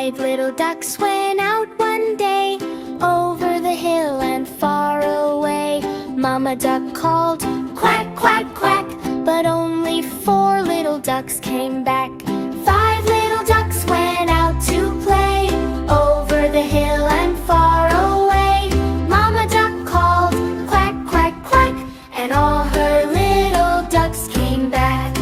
Five little ducks went out one day, over the hill and far away. Mama duck called, quack, quack, quack, but only four little ducks came back. Five little ducks went out to play, over the hill and far away. Mama duck called, quack, quack, quack, and all her little ducks came back.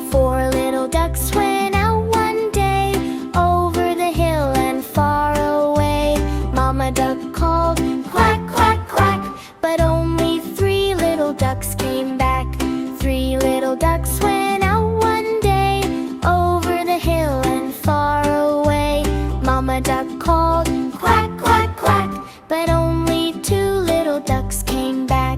Four little ducks went out one day, over the hill and far away. Mama duck called, quack, quack, quack, but only three little ducks came back. Three little ducks went out one day, over the hill and far away. Mama duck called, quack, quack, quack, but only two little ducks came back.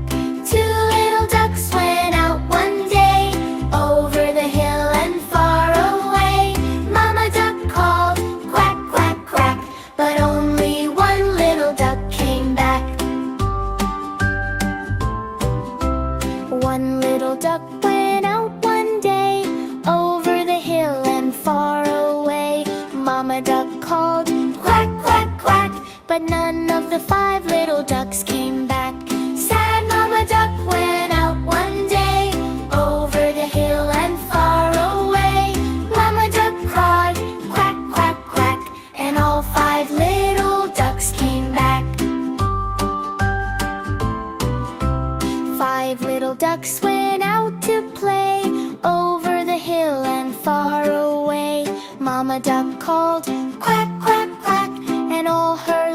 Two little ducks went out one day, over the hill and far away. Mama duck called, quack, quack, quack, but only one little duck came back. One little duck went out one day, over the hill and far away. Mama duck called, quack, quack, quack, but none of the five little ducks came back. Sad Mama duck went out one day, over the hill and far away. Mama duck cried, quack, quack, quack, and all five little ducks came back. Five little ducks went out to play, over the hill and far away. Mama duck called, quack, quack, quack, and all her